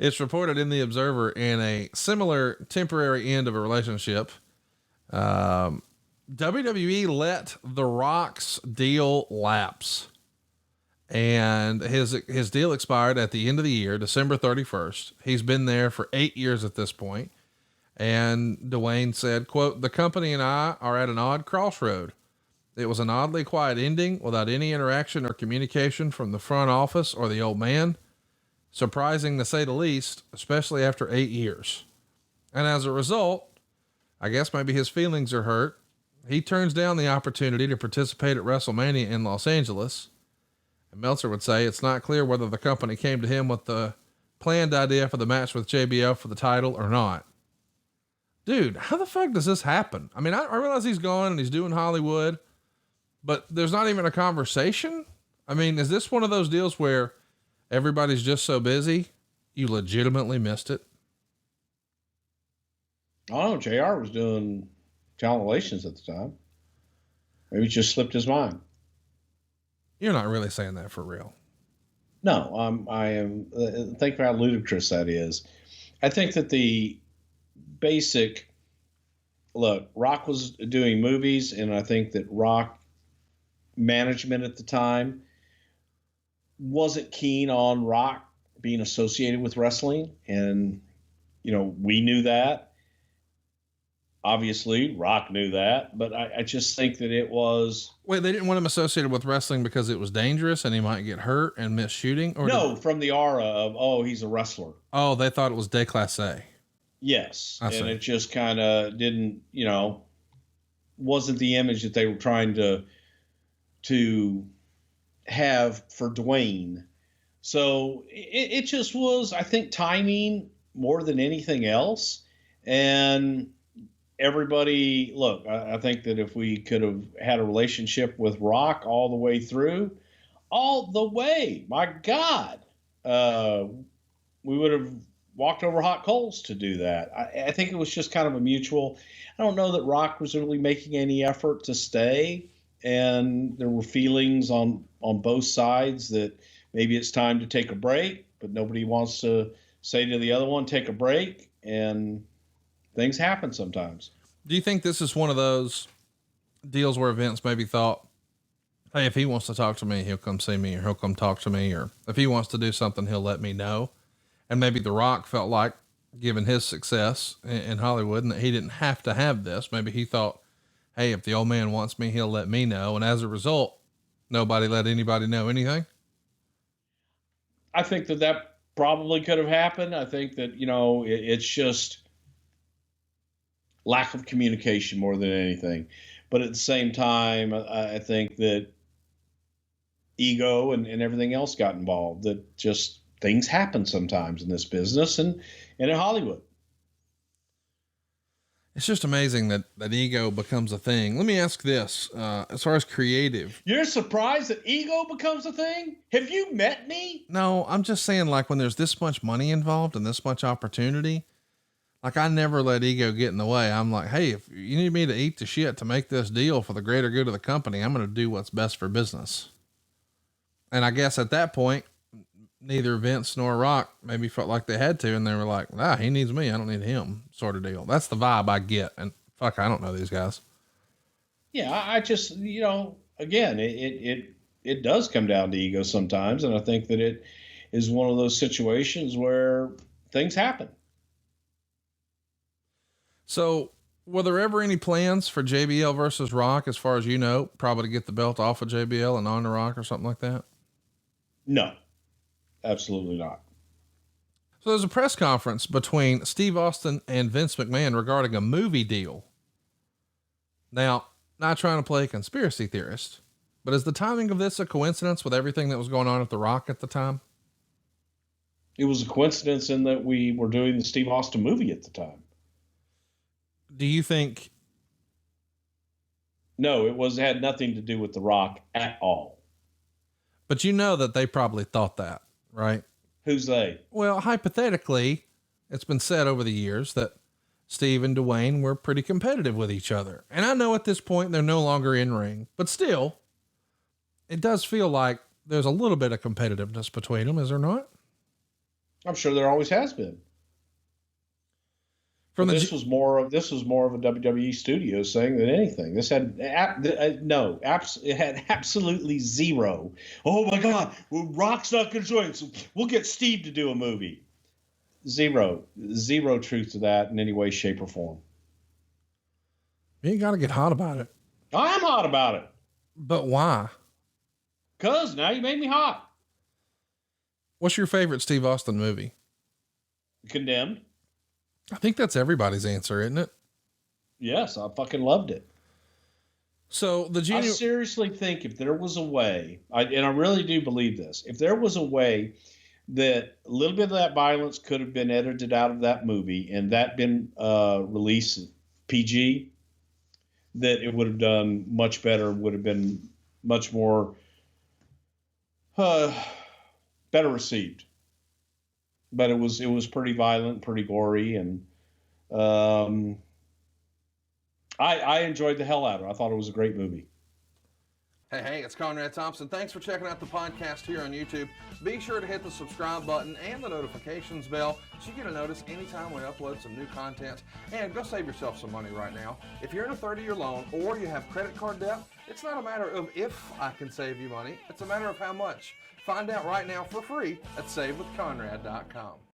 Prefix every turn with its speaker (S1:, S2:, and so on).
S1: It's reported in the Observer in a similar temporary end of a relationship. WWE let The Rock's deal lapse, and his deal expired at the end of the year, December 31st. He's been there for 8 years at this point. And Dwayne said, quote, "The company and I are at an odd crossroad. It was an oddly quiet ending without any interaction or communication from the front office or the old man. Surprising to say the least, especially after 8 years. And as a result, I guess maybe his feelings are hurt. He turns down the opportunity to participate at WrestleMania in Los Angeles." And Meltzer would say it's not clear whether the company came to him with the planned idea for the match with JBL for the title or not. Dude, how the fuck does this happen? I mean, I realize he's gone and he's doing Hollywood, but there's not even a conversation. I mean, is this one of those deals where everybody's just so busy you legitimately missed it?
S2: I don't know. JR was doing talent relations at the time. Maybe it just slipped his mind.
S1: You're not really saying that for real.
S2: No, I am. Think how ludicrous that is. I think that the basic look, Rock was doing movies, and I think that Rock management at the time wasn't keen on Rock being associated with wrestling. And, we knew that. Obviously, Rock knew that, but I just think that it was...
S1: Wait, they didn't want him associated with wrestling because it was dangerous and he might get hurt and miss shooting? Or
S2: no, from the aura of, he's a wrestler.
S1: Oh, they thought it was déclassé.
S2: Yes. And it just kind of didn't, wasn't the image that they were trying to have for Dwayne. So it just was, I think, timing more than anything else. And everybody, look, I think that if we could have had a relationship with Rock all the way through, my God, we would have walked over hot coals to do that. I think it was just kind of a mutual. I don't know that Rock was really making any effort to stay, and there were feelings on both sides that maybe it's time to take a break, but nobody wants to say to the other one, take a break, and things happen sometimes.
S1: Do you think this is one of those deals where Vince maybe thought, hey, if he wants to talk to me, he'll come see me, or he'll come talk to me, or if he wants to do something, he'll let me know. And maybe The Rock felt like, given his success in Hollywood, and that he didn't have to have this, maybe he thought, hey, if the old man wants me, he'll let me know. And as a result, nobody let anybody know anything.
S2: I think that probably could have happened. I think that, it's just lack of communication more than anything. But at the same time, I think that ego and everything else got involved, that just things happen sometimes in this business and in Hollywood.
S1: It's just amazing that ego becomes a thing. Let me ask this, as far as creative.
S2: You're surprised that ego becomes a thing? Have you met me?
S1: No, I'm just saying, like, when there's this much money involved and this much opportunity, like, I never let ego get in the way. I'm like, hey, if you need me to eat the shit to make this deal for the greater good of the company, I'm going to do what's best for business. And I guess at that point, neither Vince nor Rock maybe felt like they had to. And they were like, he needs me, I don't need him, sort of deal. That's the vibe I get. And fuck, I don't know these guys.
S2: Yeah. I just, again, it does come down to ego sometimes. And I think that it is one of those situations where things happen.
S1: So were there ever any plans for JBL versus Rock, as far as you know, probably to get the belt off of JBL and on to Rock or something like that?
S2: No, absolutely not.
S1: So there's a press conference between Steve Austin and Vince McMahon regarding a movie deal. Now, not trying to play a conspiracy theorist, but is the timing of this a coincidence with everything that was going on at the Rock at the time?
S2: It was a coincidence in that we were doing the Steve Austin movie at the time.
S1: Do you think?
S2: No, it had nothing to do with The Rock at all.
S1: But that they probably thought that, right?
S2: Who's they?
S1: Well, hypothetically, it's been said over the years that Steve and Dwayne were pretty competitive with each other. And I know at this point they're no longer in ring, but still, it does feel like there's a little bit of competitiveness between them, is there not?
S2: I'm sure there always has been. This was more of a WWE studio thing than anything. This had it had absolutely zero. Oh my God, Rock's not going to join, so we'll get Steve to do a movie. Zero truth to that in any way, shape, or form.
S1: You ain't got to get hot about it.
S2: I am hot about it.
S1: But why?
S2: Because now you made me hot.
S1: What's your favorite Steve Austin movie?
S2: Condemned.
S1: I think that's everybody's answer, isn't it?
S2: Yes, I fucking loved it.
S1: So
S2: I seriously think if there was a way, and I really do believe this, if there was a way that a little bit of that violence could have been edited out of that movie and that been released PG, that it would have done much better, would have been much more better received. But it was pretty violent, pretty gory, and I enjoyed the hell out of it. I thought it was a great movie.
S1: Hey, it's Conrad Thompson. Thanks for checking out the podcast here on YouTube. Be sure to hit the subscribe button and the notifications bell so you get a notice anytime we upload some new content. And go save yourself some money right now. If you're in a 30-year loan or you have credit card debt, it's not a matter of if I can save you money. It's a matter of how much. Find out right now for free at SaveWithConrad.com.